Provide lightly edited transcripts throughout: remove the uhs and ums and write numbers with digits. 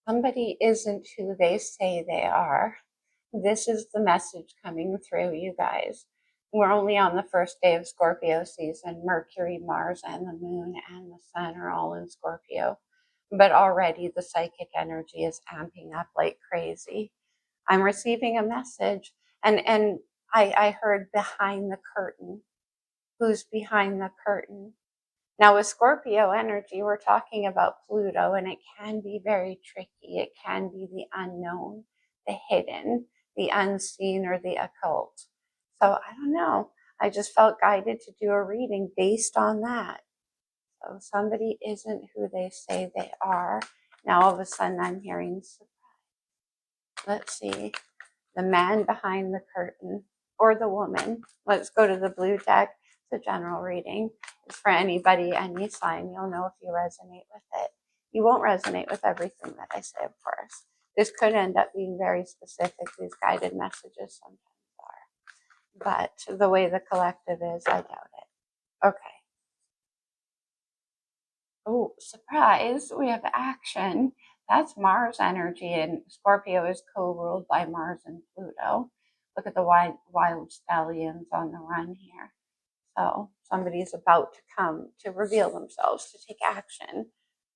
Somebody isn't who they say they are. This is the message coming through, you guys. We're only on the first day of Scorpio season. Mercury, Mars, and the moon and the sun are all in Scorpio. But already the psychic energy is amping up like crazy. I'm receiving a message, and I heard behind the curtain. Who's behind the curtain? Now, with Scorpio energy, we're talking about Pluto, and it can be very tricky. It can be the unknown, the hidden, the unseen, or the occult. So I don't know. I just felt guided to do a reading based on that. So somebody isn't who they say they are. Now, all of a sudden, I'm hearing surprise. Let's see. The man behind the curtain, or the woman. Let's go to the blue deck. The general reading is for anybody, any sign. You'll know if you resonate with it. You won't resonate with everything that I say, of course. This could end up being very specific. These guided messages sometimes are. But the way the collective is, I doubt it. Okay. Oh, surprise. We have action. That's Mars energy, and Scorpio is co-ruled by Mars and Pluto. Look at the wild stallions on the run here. So somebody's about to come to reveal themselves, to take action,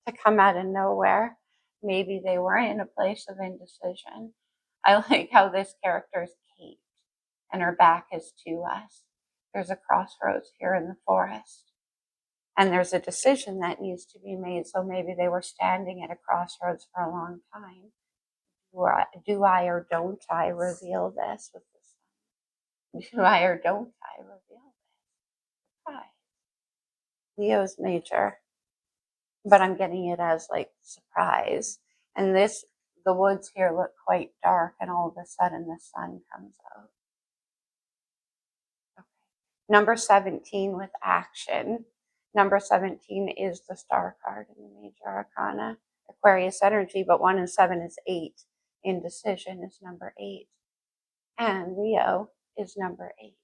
to come out of nowhere. Maybe they were in a place of indecision. I like how this character is Kate, and her back is to us. There's a crossroads here in the forest, and there's a decision that needs to be made. So maybe they were standing at a crossroads for a long time. Do I or don't I reveal this with the sun? Do I or don't I reveal this? Why? Leo's major, but I'm getting it as like surprise. And the woods here look quite dark, and all of a sudden the sun comes out. Okay. Number 17 with action. Number 17 is the star card in the major arcana. Aquarius energy, but 1 and 7 is 8. Indecision is number 8. And Leo is number 8.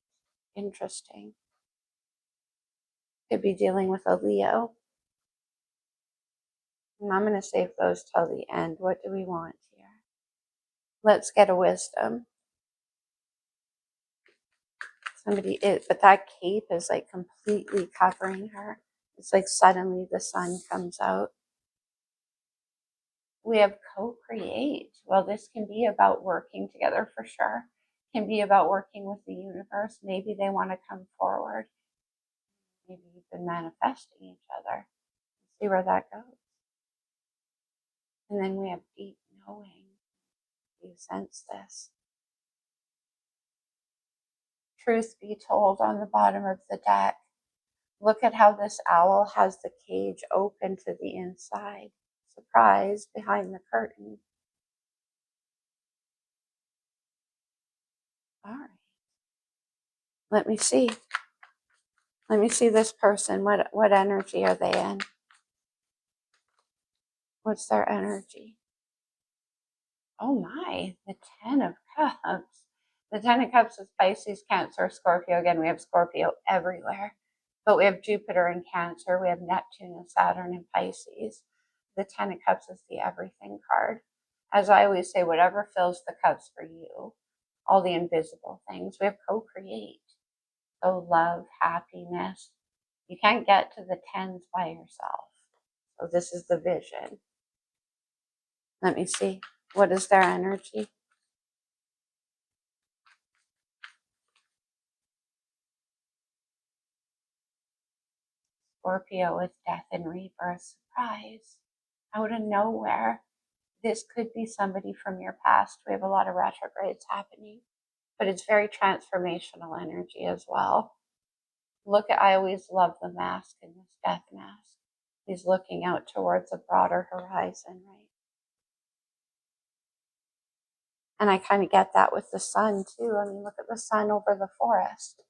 Interesting. Could be dealing with a Leo. And I'm going to save those till the end. What do we want here? Let's get a wisdom. Somebody is, but that cape is like completely covering her. It's like suddenly the sun comes out. We have co-create. Well, this can be about working together for sure. Can be about working with the universe. Maybe they want to come forward. Maybe you've been manifesting each other. See where that goes. And then we have deep knowing. You sense this. Truth be told, on the bottom of the deck, look at how this owl has the cage open to the inside. Surprise, behind the curtain. All right. Let me see. Let me see this person. What energy are they in? What's their energy? Oh my, the 10 of Cups. The 10 of Cups is Pisces, Cancer, Scorpio. Again, we have Scorpio everywhere. But we have Jupiter in Cancer. We have Neptune and Saturn in Pisces. The 10 of Cups is the everything card. As I always say, whatever fills the cups for you, all the invisible things. We have co-create. So love, happiness. You can't get to the 10s by yourself. So this is the vision. Let me see. What is their energy? Scorpio with death and rebirth. Surprise. Out of nowhere. This could be somebody from your past. We have a lot of retrogrades happening, but it's very transformational energy as well. Look at, I always love the mask in this death mask. He's looking out towards a broader horizon, right? And I kind of get that with the sun too. I mean, look at the sun over the forest.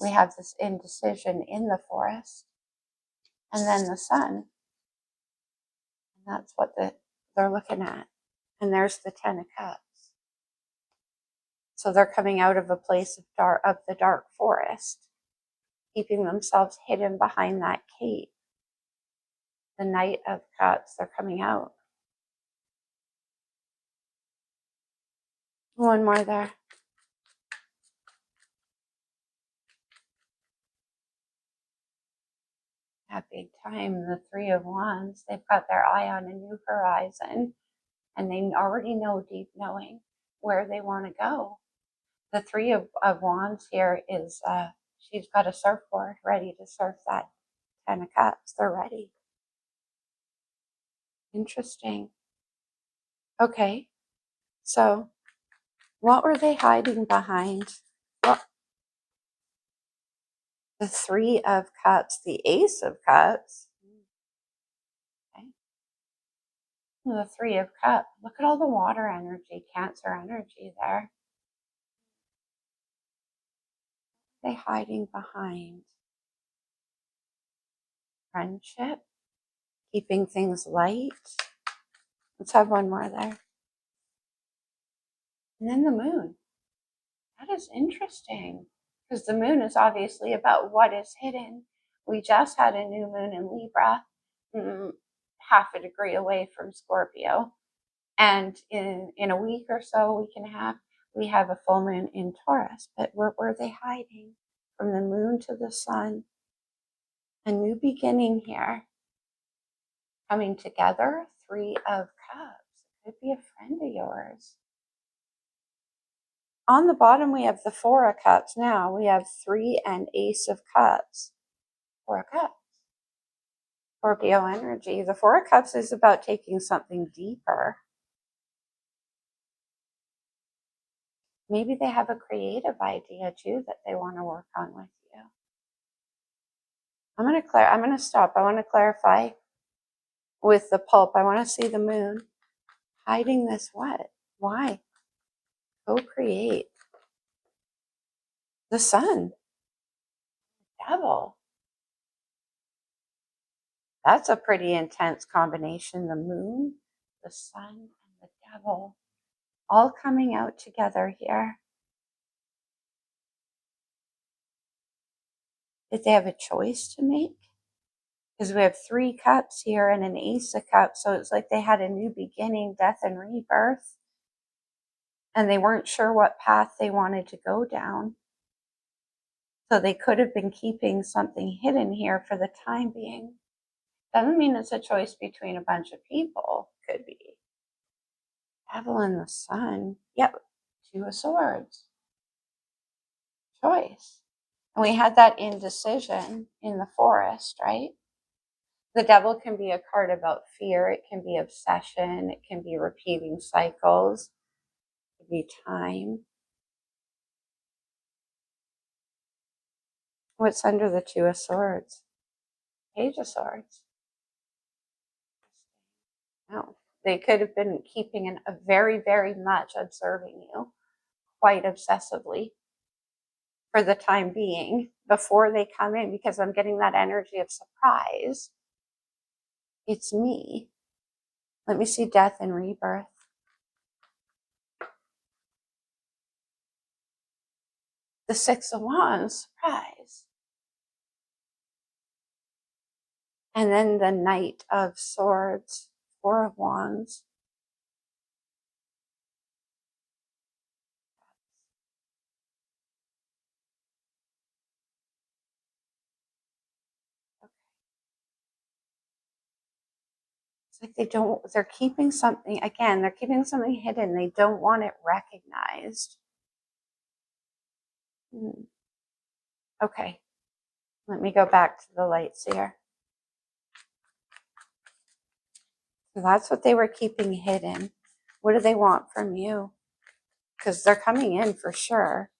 We have this indecision in the forest, and then the sun. And that's what they're looking at. And there's the 10 of Cups. So they're coming out of a place of the dark forest, keeping themselves hidden behind that cape. The Knight of Cups, they're coming out. One more there. That big time, the Three of Wands, they've got their eye on a new horizon, and they already know, deep knowing, where they want to go. The Three of Wands here is, she's got a surfboard ready to surf that Ten of Cups. They're ready. Interesting. Okay, so what were they hiding behind? Well, the Three of Cups, the Ace of Cups. Okay. The Three of Cups. Look at all the water energy, Cancer energy there. They hiding behind friendship, keeping things light. Let's have one more there. And then the moon. That is interesting, because the moon is obviously about what is hidden. We just had a new moon in Libra, half a degree away from Scorpio. And in a week or so, week and a half, we have a full moon in Taurus. But where were they hiding? From the moon to the sun. A new beginning here. Coming together, Three of Cups. It could be a friend of yours. On the bottom, we have the Four of Cups. Now we have Three and Ace of Cups. Four of Cups. Scorpio energy. The Four of Cups is about taking something deeper. Maybe they have a creative idea too that they want to work on with you. I'm going to stop. I want to clarify with the pulp. I want to see the moon. Hiding this what? Why? Co-create. The sun. Devil. That's a pretty intense combination. The moon, the sun, and the devil all coming out together here. Did they have a choice to make? Because we have Three Cups here and an Ace of Cups. So it's like they had a new beginning, death and rebirth. And they weren't sure what path they wanted to go down. So they could have been keeping something hidden here for the time being. Doesn't mean it's a choice between a bunch of people. Could be. Devil and the sun. Yep. Two of Swords. Choice. And we had that indecision in the forest, right? The devil can be a card about fear. It can be obsession. It can be repeating cycles. It can be time. What's under the Two of Swords? Page of Swords. No, they could have been keeping a very, very much observing you quite obsessively for the time being before they come in, because I'm getting that energy of surprise. It's me. Let me see death and rebirth. The Six of Wands, surprise. And then the Knight of Swords, Four of Wands. It's like they're keeping something, again, they're keeping something hidden. They don't want it recognized. Okay, let me go back to the lights here. So that's what they were keeping hidden. What do they want from you? Because they're coming in for sure.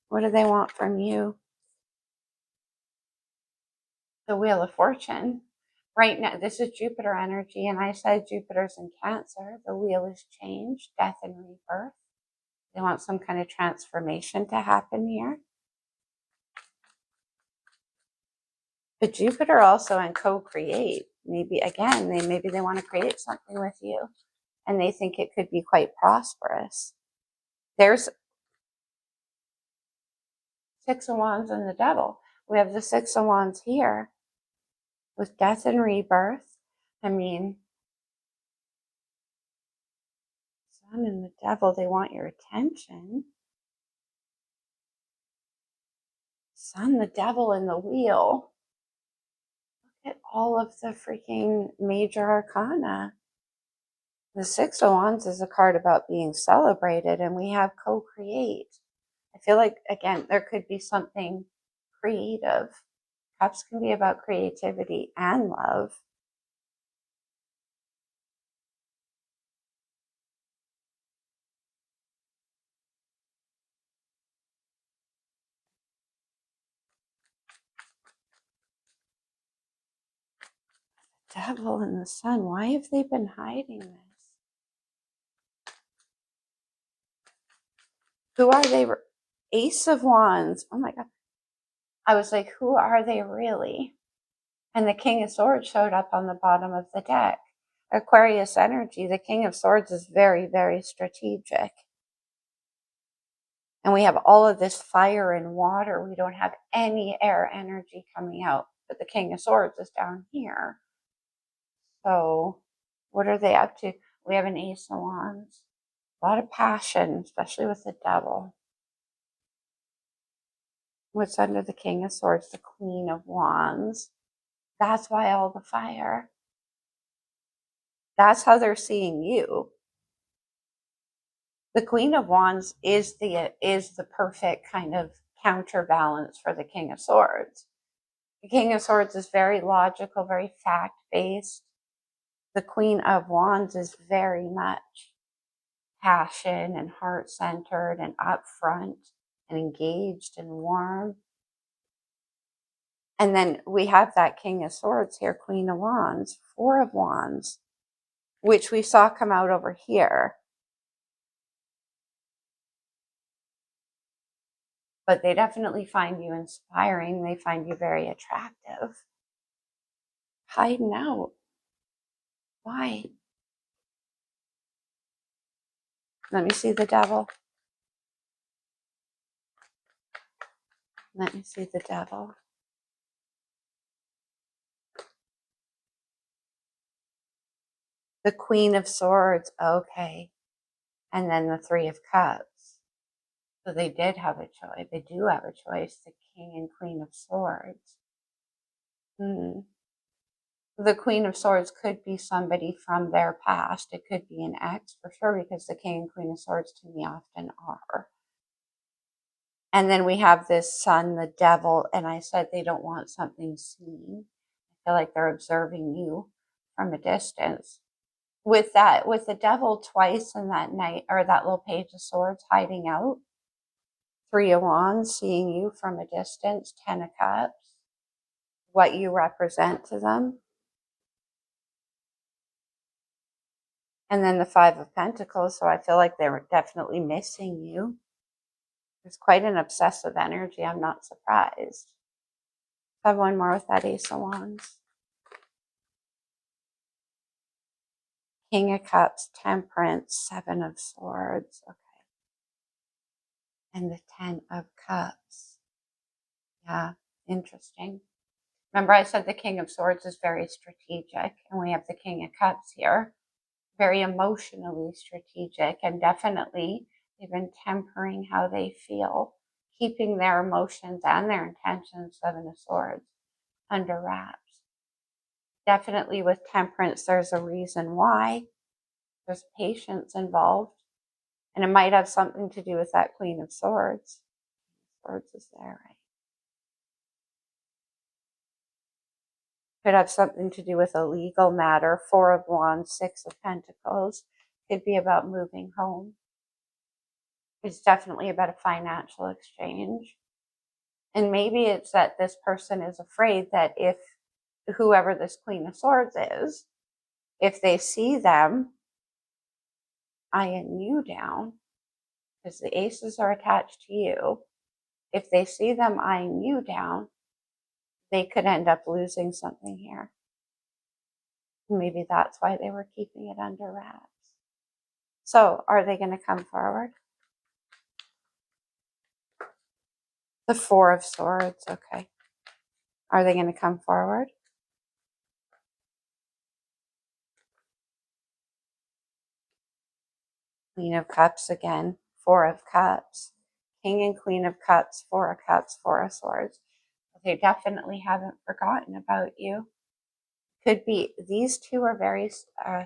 What do they want from you? The Wheel of Fortune. Right now, this is Jupiter energy, and I said Jupiter's in Cancer. The wheel is changed, death and rebirth. They want some kind of transformation to happen here. But Jupiter also in co-create. Maybe, again, maybe they want to create something with you, and they think it could be quite prosperous. There's Six of Wands and the Devil. We have the Six of Wands here with death and rebirth. I mean, Sun and the Devil, they want your attention. Sun, the Devil, and the Wheel. Look at all of the freaking major arcana. The Six of Wands is a card about being celebrated, and we have co-create. I feel like, again, there could be something creative. Cups can be about creativity and love. Devil and the Sun. Why have they been hiding this? Who are they? Ace of Wands. Oh my God. I was like, who are they really? And the King of Swords showed up on the bottom of the deck. Aquarius energy, the King of Swords is very, very strategic. And we have all of this fire and water. We don't have any air energy coming out. But the King of Swords is down here. So what are they up to? We have an Ace of Wands. A lot of passion, especially with the Devil. What's under the King of Swords? The Queen of Wands. That's why all the fire. That's how they're seeing you. The Queen of Wands is the perfect kind of counterbalance for the King of Swords. The King of Swords is very logical, very fact-based. The Queen of Wands is very much passion and heart-centered and upfront and engaged and warm. And then we have that King of Swords here, Queen of Wands, Four of Wands, which we saw come out over here. But they definitely find you inspiring. They find you very attractive. Hiding out. Why? Let me see the Devil. Let me see the Devil. The Queen of Swords. Okay. And then the Three of Cups. So they did have a choice. They do have a choice. The King and Queen of Swords. The Queen of Swords could be somebody from their past. It could be an ex for sure, because the King and Queen of Swords to me often are. And then we have this Sun, the Devil, and I said they don't want something seen. I feel like they're observing you from a distance. With the Devil twice in that night, or that little Page of Swords hiding out, Three of Wands seeing you from a distance, Ten of Cups, what you represent to them. And then the Five of Pentacles, so I feel like they were definitely missing you. There's quite an obsessive energy. I'm not surprised. I have one more with that Ace of Wands. King of Cups, Temperance, Seven of Swords. Okay. And the Ten of Cups. Yeah, interesting. Remember I said the King of Swords is very strategic, and we have the King of Cups here. Very emotionally strategic, and definitely they've been tempering how they feel, keeping their emotions and their intentions, Seven of Swords, under wraps. Definitely with Temperance, there's a reason why. There's patience involved, and it might have something to do with that Queen of Swords. Swords is there, right? Could have something to do with a legal matter. Four of Wands, Six of Pentacles. Could be about moving home. It's definitely about a financial exchange. And maybe it's that this person is afraid that if whoever this Queen of Swords is, if they see them eyeing you down, because the aces are attached to you, if they see them eyeing you down, they could end up losing something here. Maybe that's why they were keeping it under wraps. So are they going to come forward? The Four of Swords, okay. Are they going to come forward? Queen of Cups again, Four of Cups, King and Queen of Cups, Four of Cups, Four of Swords. They definitely haven't forgotten about you. Could be, these two are very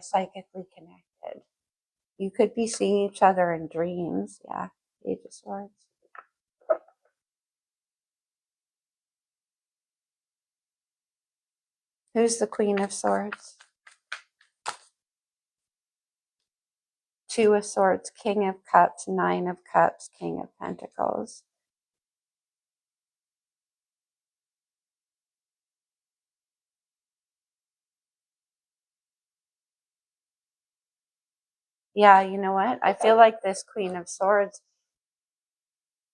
psychically connected. You could be seeing each other in dreams. Yeah, Page of Swords. Who's the Queen of Swords? Two of Swords, King of Cups, Nine of Cups, King of Pentacles. Yeah, you know what? I feel like this Queen of Swords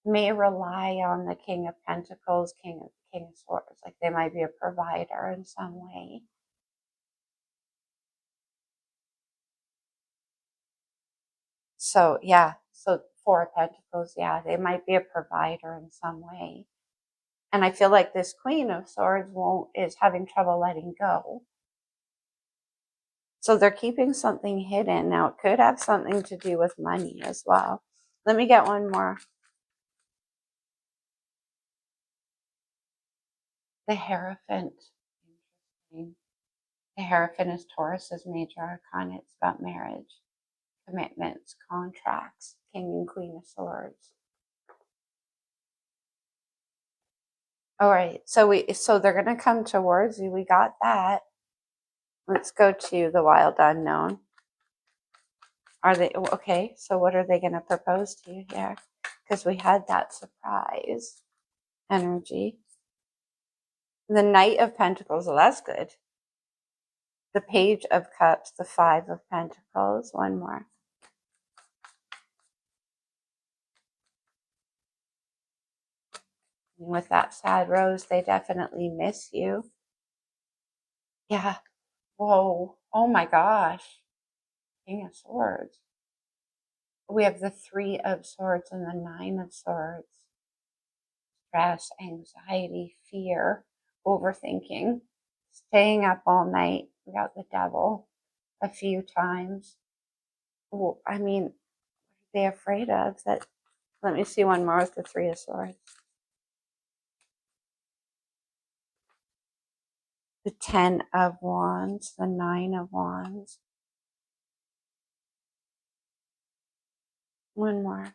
may rely on the King of Pentacles, King of Swords. Like they might be a provider in some way. So yeah, so Four of Pentacles, yeah, they might be a provider in some way. And I feel like this Queen of Swords is having trouble letting go. So they're keeping something hidden. Now it could have something to do with money as well. Let me get one more. The Hierophant. Interesting. The Hierophant is Taurus's major arcana. It's about marriage, commitments, contracts, King and Queen of Swords. All right, so they're gonna come towards you. We got that. Let's go to the Wild Unknown. Are they okay? So what are they gonna propose to you here? Because we had that surprise energy. The Knight of Pentacles, well, that's good. The Page of Cups, the Five of Pentacles, one more. And with that sad rose, they definitely miss you. Yeah. Whoa. Oh my gosh. King of Swords. We have the Three of Swords and the Nine of Swords. Stress, anxiety, fear, overthinking, staying up all night. We got the Devil a few times. Well, I mean, what are they afraid of? That. Let me see one more with the Three of Swords. The Ten of Wands, the Nine of Wands. One more.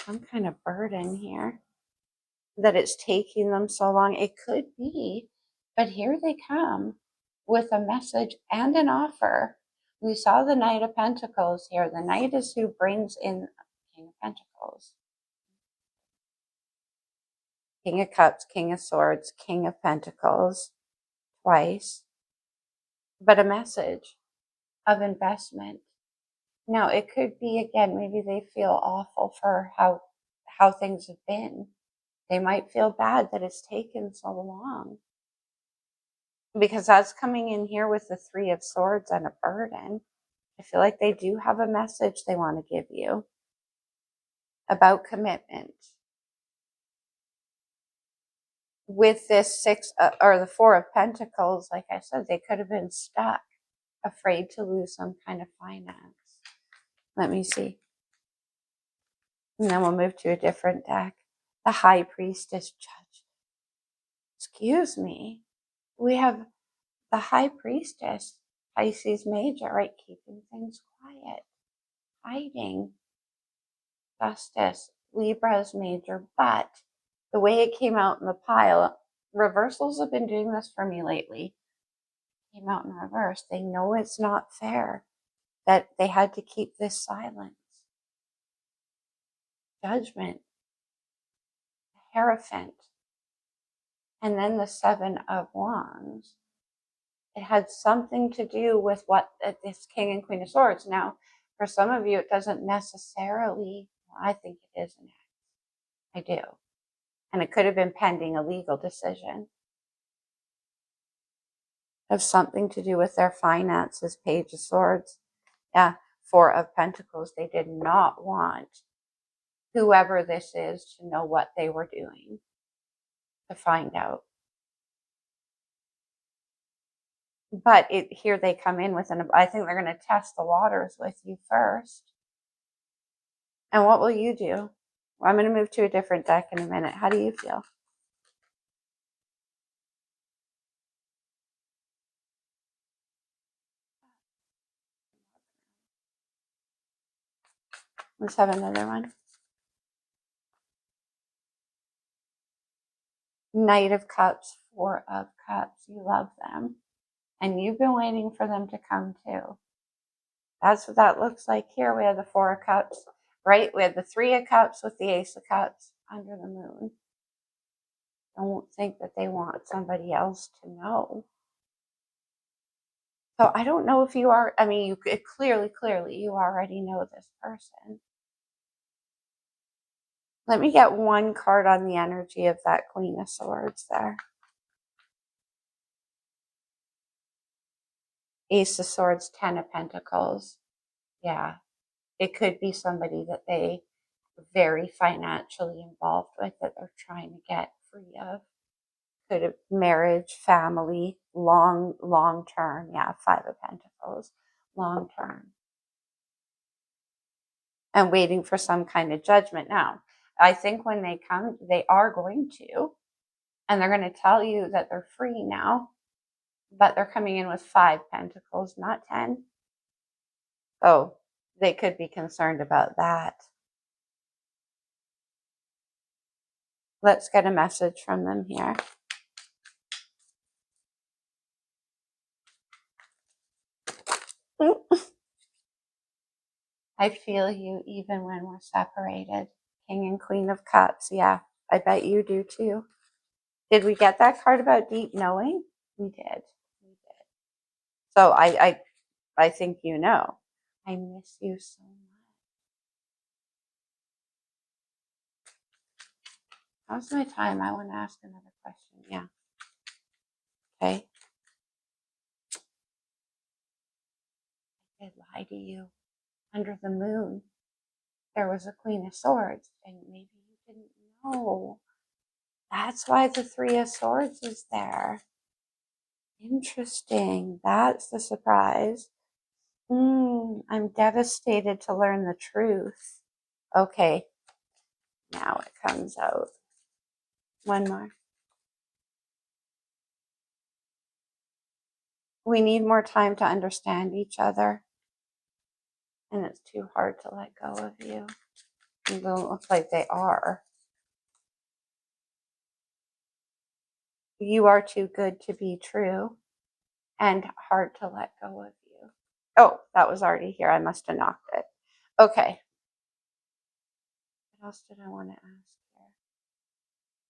Some kind of burden here that it's taking them so long. It could be, but here they come with a message and an offer. We saw the Knight of Pentacles here. The Knight is who brings in King of Pentacles. King of Cups, King of Swords, King of Pentacles, twice. But a message of investment. Now, it could be, again, maybe they feel awful for how things have been. They might feel bad that it's taken so long. Because that's coming in here with the Three of Swords and a burden. I feel like they do have a message they want to give you about commitment. With this or the Four of Pentacles, like I said, they could have been stuck, afraid to lose some kind of finance. Let me see. And then we'll move to a different deck. The High Priestess Judge. Excuse me. We have the High Priestess, Pisces Major, right? Keeping things quiet, hiding. Justice, Libra's Major, but the way it came out in the pile, reversals have been doing this for me lately. It came out in reverse. They know it's not fair that they had to keep this silence. Judgment, Hierophant, and then the Seven of Wands. It had something to do with what this King and Queen of Swords. Now, for some of you, it doesn't necessarily, well, I think it is an act. I do. And it could have been pending a legal decision. Have something to do with their finances. Page of Swords. Yeah, Four of Pentacles. They did not want whoever this is to know what they were doing, to find out. But here they come in with I think they're going to test the waters with you first. And what will you do? Well, I'm going to move to a different deck in a minute. How do you feel? Let's have another one. Knight of Cups, Four of Cups. You love them. And you've been waiting for them to come too. That's what that looks like here. We have the Four of Cups, right? We have the Three of Cups with the Ace of Cups under the moon. Don't think that they want somebody else to know. So I don't know if you are, I mean, you clearly, you already know this person. Let me get one card on the energy of that Queen of Swords there. Ace of Swords, Ten of Pentacles. Yeah, it could be somebody that they are very financially involved with that they're trying to get free of. Could have marriage, family, long term. Yeah, Five of Pentacles, long term. And waiting for some kind of judgment. Now, I think when they come, they are going to, and they're going to tell you that they're free now, but they're coming in with Five Pentacles, not 10. Oh, they could be concerned about that. Let's get a message from them here. I feel you even when we're separated. King and Queen of Cups. Yeah, I bet you do too. Did we get that card about deep knowing? We did. We did. So I think you know. I miss you so much. How's my time? I want to ask another question. Yeah. Okay. I did lie to you. Under the moon, there was a Queen of Swords, and maybe you didn't know. That's why the Three of Swords is there. Interesting. That's the surprise. I'm devastated to learn the truth. Okay. Now it comes out. One more. We need more time to understand each other. And it's too hard to let go of you. You don't look like they are. You are too good to be true and hard to let go of you. Oh, that was already here. I must have knocked it. Okay. What else did I want to ask here?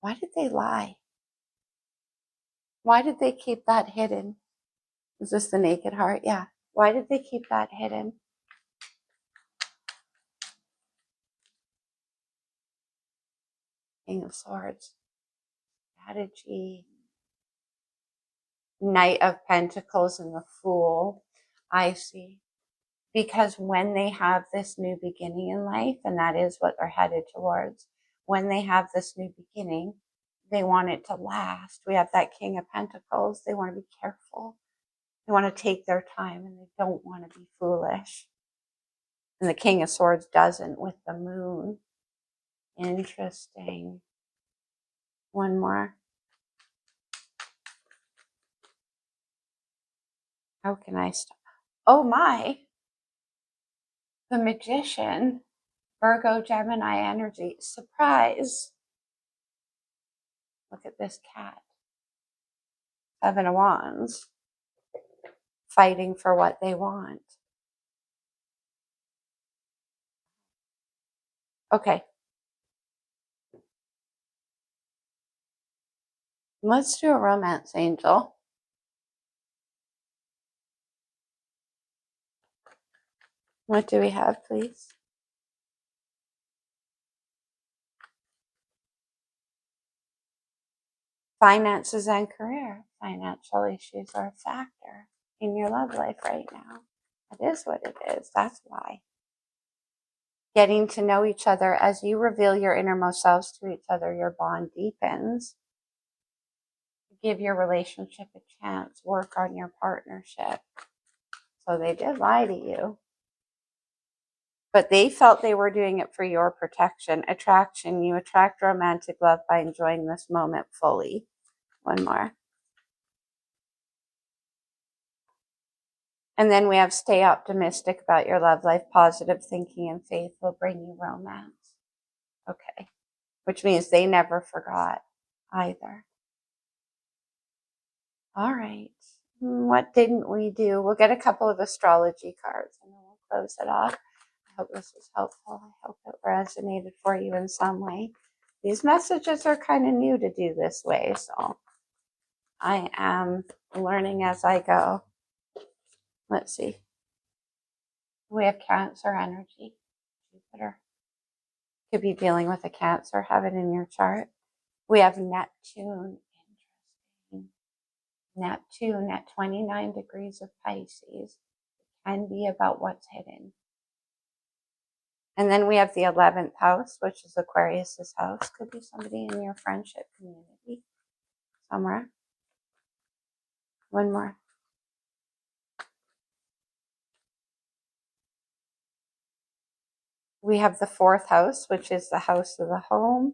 Why did they lie? Why did they keep that hidden? Is this the Naked Heart? Yeah. Why did they keep that hidden? King of Swords. Strategy. Knight of Pentacles and the Fool. I see. Because when they have this new beginning in life, and that is what they're headed towards, when they have this new beginning, they want it to last. We have that King of Pentacles. They want to be careful. They want to take their time and they don't want to be foolish. And the King of Swords doesn't with the moon. Interesting. One more. How can I stop? Oh my. The Magician. Virgo, Gemini energy. Surprise. Look at this cat. Seven of Wands. Fighting for what they want. Okay. Let's do a romance angel. What do we have, please? Finances and career. Financial issues are a factor in your love life right now. It is what it is. That's why. Getting to know each other as you reveal your innermost selves to each other, your bond deepens. give your relationship a chance, work on your partnership. So they did lie to you. But they felt they were doing it for your protection. Attraction. You attract romantic love by enjoying this moment fully. One more. And then we have stay optimistic about your love life. Positive thinking and faith will bring you romance. Okay. Which means they never forgot either. All right. What didn't we do? We'll get a couple of astrology cards and then we'll close it off. I hope this was helpful. I hope it resonated for you in some way. These messages are kind of new to do this way, so I am learning as I go. Let's see. We have Cancer energy. Jupiter. Could be dealing with a Cancer. Have it in your chart. We have Neptune. Interesting. Neptune at 29 degrees of Pisces. Can be about what's hidden. And then we have the 11th house, which is Aquarius's house. Could be somebody in your friendship community somewhere. One more. We have the 4th house, which is the house of the home.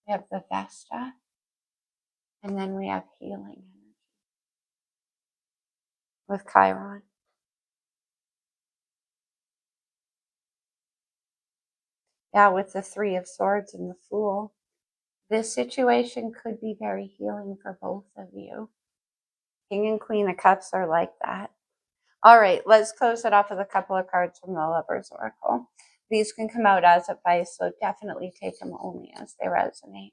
We have the Vesta. And then we have healing energy with Chiron. Yeah, with the 3 of Swords and the Fool. This situation could be very healing for both of you. King and Queen of Cups are like that. All right, let's close it off with a couple of cards from the Lover's Oracle. These can come out as advice, so definitely take them only as they resonate.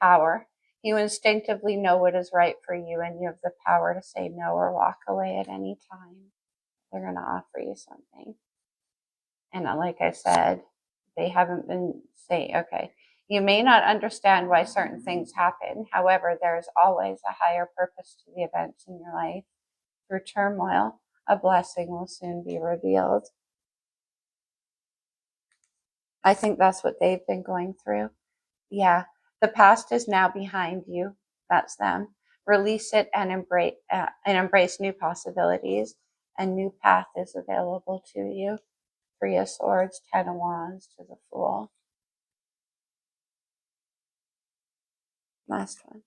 Power. You instinctively know what is right for you, and you have the power to say no or walk away at any time. They're going to offer you something. And like I said, they haven't been saying, okay, you may not understand why certain things happen. However, there's always a higher purpose to the events in your life. Through turmoil, a blessing will soon be revealed. I think that's what they've been going through. Yeah, the past is now behind you. That's them. Release it and embrace new possibilities. A new path is available to you. 3 of Swords, 10 of Wands to the Fool. Last one.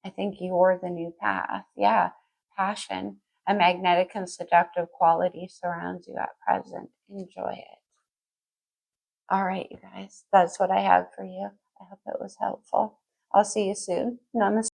I think you're the new path. Yeah, passion. A magnetic and seductive quality surrounds you at present. Enjoy it. All right, you guys, that's what I have for you. I hope it was helpful. I'll see you soon. Namaste.